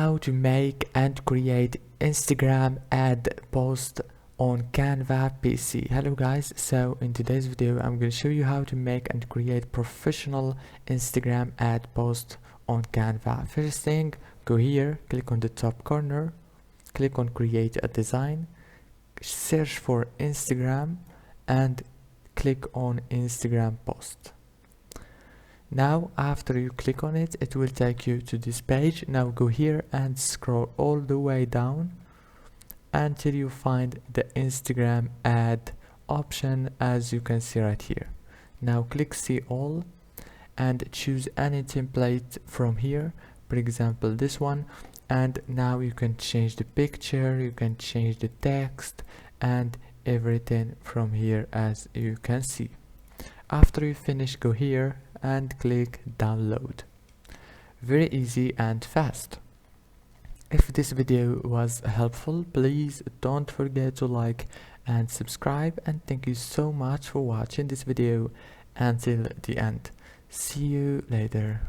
how to make and create Instagram ad post on Canva PC. Hello guys, so in today's video I'm going to show you how to make and create professional Instagram ad post on Canva. First thing, go here, click on the top corner, click on create a design, search for Instagram and click on Instagram post. Now after you click on it, it will take you to this page. Now go here and scroll all the way down until you find the Instagram ad option, as you can see right here. Now click see all and choose any template from here, for example this one, and now you can change the picture, you can change the text and everything from here, as you can see. After you finish, go here and click download. Very easy and fast. If this video was helpful, please don't forget to like and subscribe, and thank you so much for watching this video until the end. See you later.